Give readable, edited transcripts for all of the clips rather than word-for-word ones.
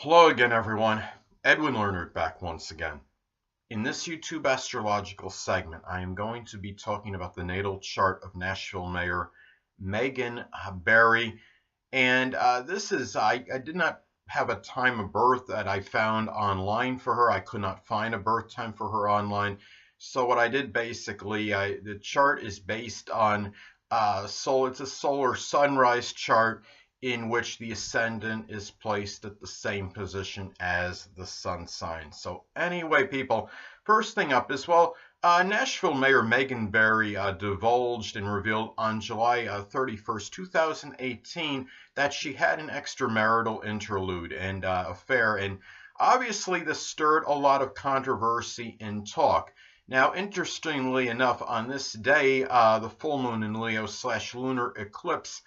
Hello again, everyone. Edwin Learnard back once again. In this YouTube astrological segment, I am going to be talking about the natal chart of Nashville Mayor Megan Barry. And I did not have a time of birth that I found online for her. I could not find a birth time for her online. So what I did basically, the chart is based on it's a solar sunrise chart in which the ascendant is placed at the same position as the sun sign. So anyway, people, first thing up is, Nashville Mayor Megan Barry divulged and revealed on July 31st, 2018, that she had an extramarital interlude and affair, and obviously this stirred a lot of controversy and talk. Now, interestingly enough, on this day, the full moon in Leo / lunar eclipse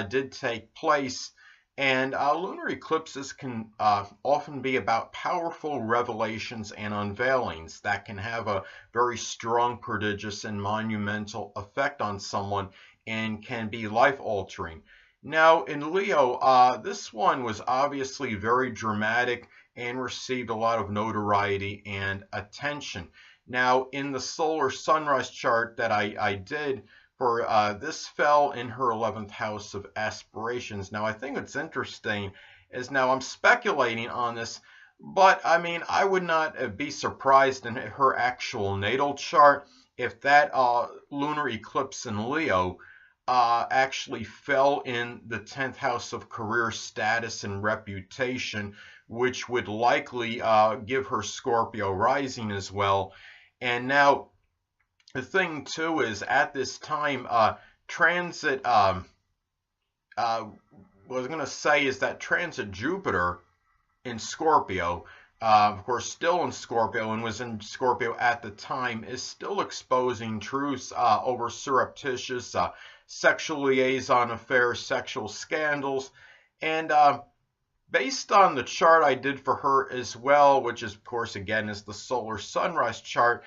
did take place, and lunar eclipses can often be about powerful revelations and unveilings that can have a very strong, prodigious, and monumental effect on someone and can be life-altering. Now, in Leo, this one was obviously very dramatic and received a lot of notoriety and attention. Now, in the solar sunrise chart that I did, this fell in her 11th house of aspirations. Now, I think what's interesting is, now I'm speculating on this, but I mean, I would not be surprised in her actual natal chart if that lunar eclipse in Leo actually fell in the 10th house of career status and reputation, which would likely give her Scorpio rising as well. And now, the thing too is, at this time, transit, what I was going to say is that transit Jupiter in Scorpio, of course still in Scorpio and was in Scorpio at the time, is still exposing truths over surreptitious sexual liaison affairs, sexual scandals, and based on the chart I did for her as well, which is, of course, again, is the solar sunrise chart,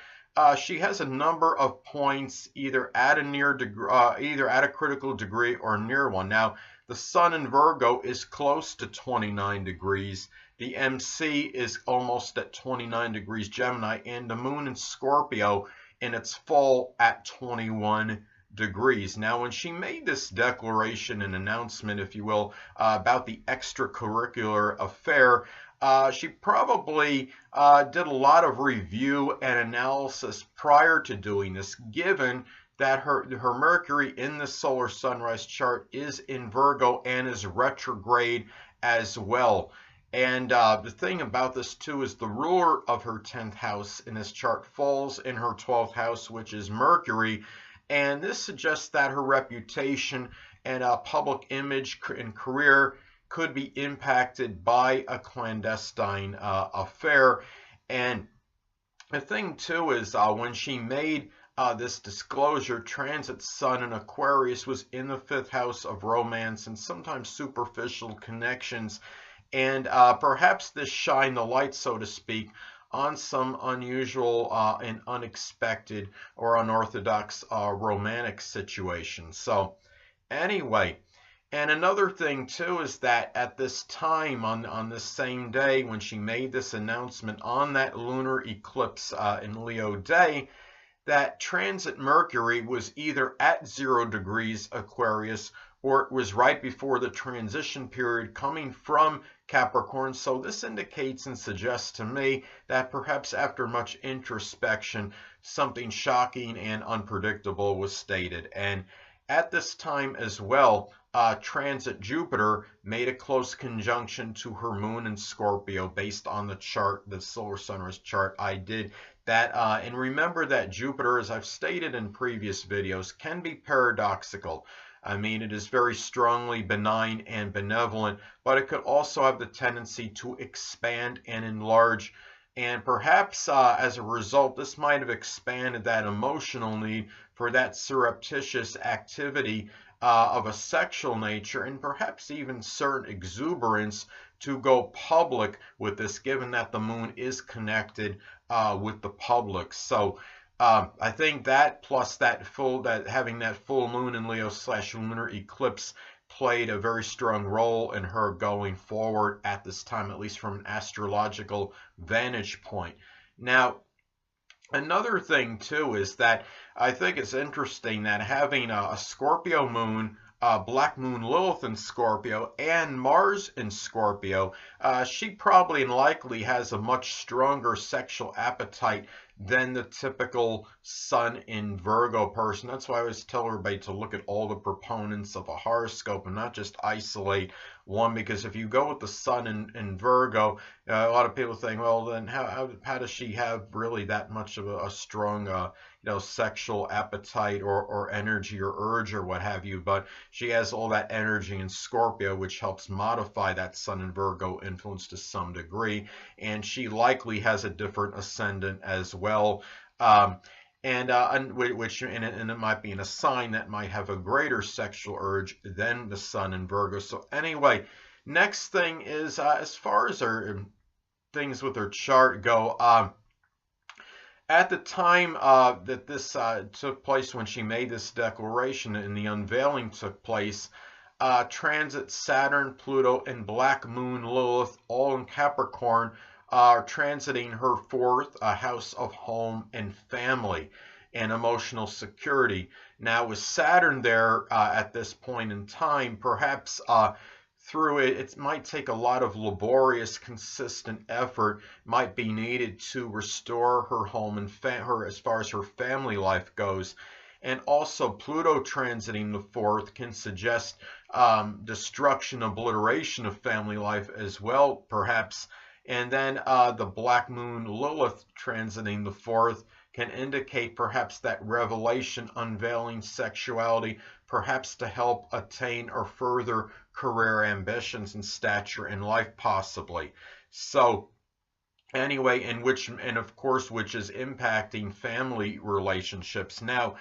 she has a number of points either at a critical degree or near one. Now, the sun in Virgo is close to 29 degrees. The MC is almost at 29 degrees Gemini, and the moon in Scorpio in its fall at 21 degrees. Now, when she made this declaration and announcement, if you will, about the extracurricular affair, she probably did a lot of review and analysis prior to doing this, given that her Mercury in the solar sunrise chart is in Virgo and is retrograde as well. And the thing about this too is the ruler of her 10th house in this chart falls in her 12th house, which is Mercury, and this suggests that her reputation and public image and career could be impacted by a clandestine affair. And the thing too is, when she made this disclosure, transit Sun in Aquarius was in the 5th house of romance and sometimes superficial connections, and perhaps this shined the light, so to speak, on some unusual and unexpected or unorthodox romantic situations. So anyway, and another thing too is that at this time, on this same day when she made this announcement, on that lunar eclipse in Leo day, that transit Mercury was either at 0 degrees Aquarius, or it was right before the transition period coming from Capricorn. So this indicates and suggests to me that perhaps after much introspection, something shocking and unpredictable was stated. And at this time as well, transit Jupiter made a close conjunction to her moon in Scorpio based on the chart, the solar sunrise chart I did. And remember that Jupiter, as I've stated in previous videos, can be paradoxical. I mean, it is very strongly benign and benevolent, but it could also have the tendency to expand and enlarge. And perhaps as a result, this might have expanded that emotional need for that surreptitious activity of a sexual nature, and perhaps even certain exuberance to go public with this, given that the moon is connected with the public. So I think that plus having that full moon in Leo / lunar eclipse played a very strong role in her going forward at this time, at least from an astrological vantage point. Now, another thing too is that I think it's interesting that having a Scorpio moon, Black Moon Lilith in Scorpio, and Mars in Scorpio, she probably and likely has a much stronger sexual appetite than the typical Sun in Virgo person. That's why I always tell everybody to look at all the proponents of a horoscope and not just isolate one, because if you go with the Sun in Virgo, a lot of people think, well, then how does she have really that much of a strong sexual appetite or energy or urge or what have you? But she has all that energy in Scorpio, which helps modify that Sun in Virgo influence to some degree, and she likely has a different ascendant as well. And it might be in a sign that might have a greater sexual urge than the Sun in Virgo. So anyway, next thing is as far as her things with her chart go, at the time that this took place, when she made this declaration and the unveiling took place, transit Saturn, Pluto, and Black Moon Lilith, all in Capricorn, are transiting her fourth house of home and family and emotional security. Now, with Saturn there at this point in time, perhaps through it might take a lot of laborious, consistent effort might be needed to restore her home and her as far as her family life goes. And also, Pluto transiting the fourth can suggest destruction, obliteration of family life as well, perhaps. And then the Black Moon Lilith transiting the fourth can indicate perhaps that revelation, unveiling sexuality, perhaps to help attain or further career ambitions and stature in life, possibly. So anyway, and of course, which is impacting family relationships. Now,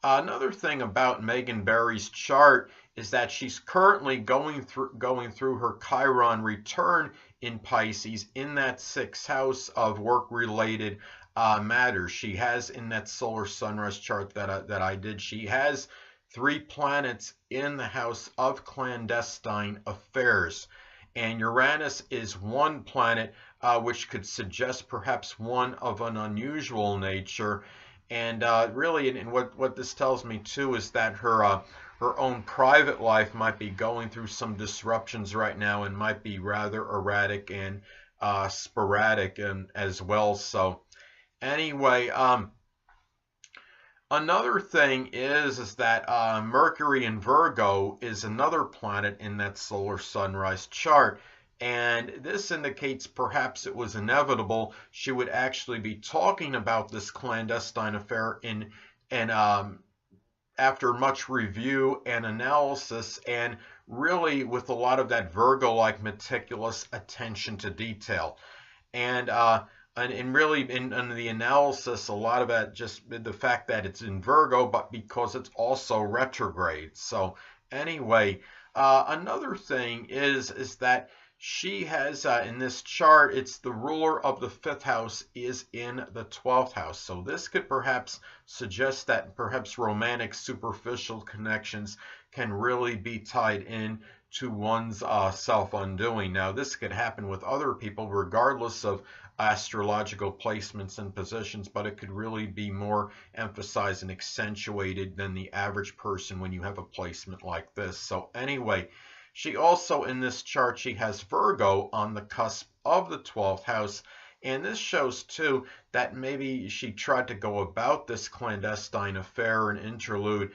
another thing about Megan Barry's chart is that she's currently going through her Chiron return in Pisces in that sixth house of work-related matters. She has, in that solar sunrise chart that I did, she has 3 planets in the house of clandestine affairs, and Uranus is one planet which could suggest perhaps one of an unusual nature. And really, and what this tells me too is that her own private life might be going through some disruptions right now and might be rather erratic and sporadic and as well. So anyway, another thing is that Mercury in Virgo is another planet in that solar sunrise chart. And this indicates perhaps it was inevitable she would actually be talking about this clandestine affair after much review and analysis, and really with a lot of that Virgo-like meticulous attention to detail. And really in the analysis, a lot of that just the fact that it's in Virgo, but because it's also retrograde. So anyway, another thing is that she has, in this chart, it's the ruler of the 5th house is in the 12th house. So this could perhaps suggest that perhaps romantic, superficial connections can really be tied in to one's self-undoing. Now, this could happen with other people regardless of astrological placements and positions, but it could really be more emphasized and accentuated than the average person when you have a placement like this. So anyway, she also, in this chart, she has Virgo on the cusp of the 12th house. And this shows, too, that maybe she tried to go about this clandestine affair and interlude,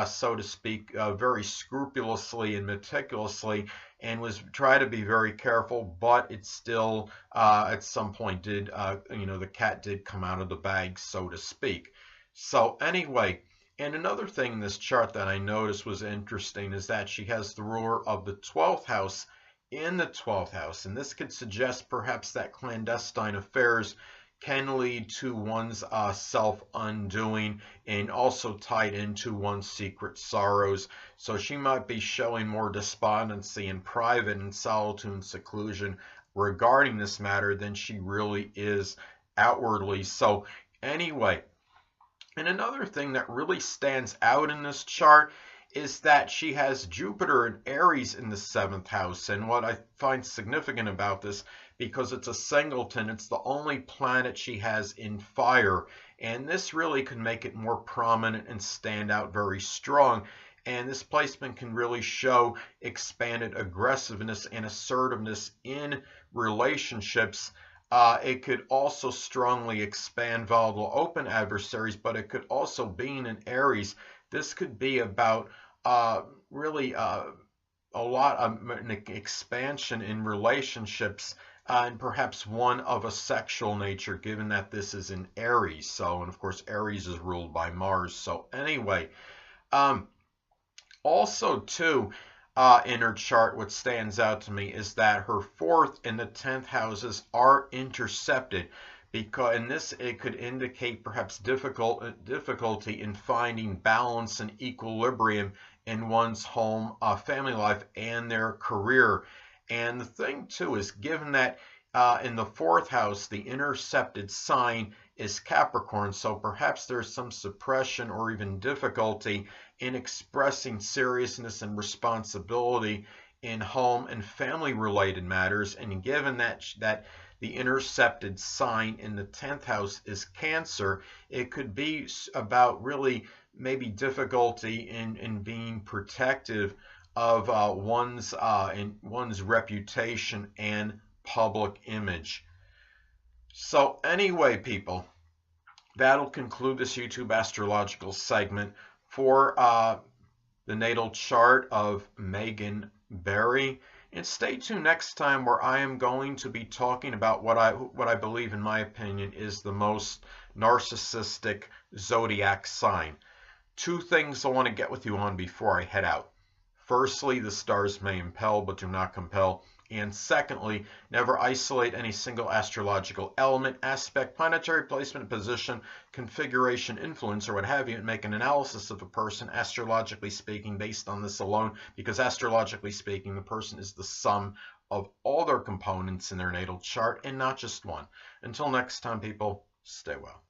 so to speak, very scrupulously and meticulously, and was trying to be very careful, but it still, at some point, did, the cat did come out of the bag, so to speak. So anyway, and another thing in this chart that I noticed was interesting is that she has the ruler of the 12th house in the 12th house. And this could suggest perhaps that clandestine affairs can lead to one's self-undoing and also tied into one's secret sorrows. So she might be showing more despondency in private and solitude and seclusion regarding this matter than she really is outwardly. So anyway, and another thing that really stands out in this chart is that she has Jupiter and Aries in the 7th house. And what I find significant about this, because it's a singleton, it's the only planet she has in fire. And this really can make it more prominent and stand out very strong. And this placement can really show expanded aggressiveness and assertiveness in relationships. It could also strongly expand volatile open adversaries, but it could also, being in Aries, this could be about really a lot of an expansion in relationships, and perhaps one of a sexual nature, given that this is in Aries. So, and of course, Aries is ruled by Mars. So anyway, also too, in her chart, what stands out to me is that her 4th and the 10th houses are intercepted, because in this it could indicate perhaps difficulty in finding balance and equilibrium in one's home, family life, and their career. And the thing too is, given that in the 4th house the intercepted sign is Capricorn, so perhaps there's some suppression or even difficulty in expressing seriousness and responsibility in home and family related matters. And given that the intercepted sign in the 10th house is Cancer, it could be about really maybe difficulty in being protective of one's reputation and public image. So anyway, people, that'll conclude this YouTube astrological segment for the natal chart of Megan Barry. And stay tuned next time, where I am going to be talking about what I believe, in my opinion, is the most narcissistic zodiac sign. 2 things I want to get with you on before I head out. Firstly, the stars may impel but do not compel. And secondly, never isolate any single astrological element, aspect, planetary placement, position, configuration, influence, or what have you, and make an analysis of a person, astrologically speaking, based on this alone, because astrologically speaking, the person is the sum of all their components in their natal chart and not just one. Until next time, people, stay well.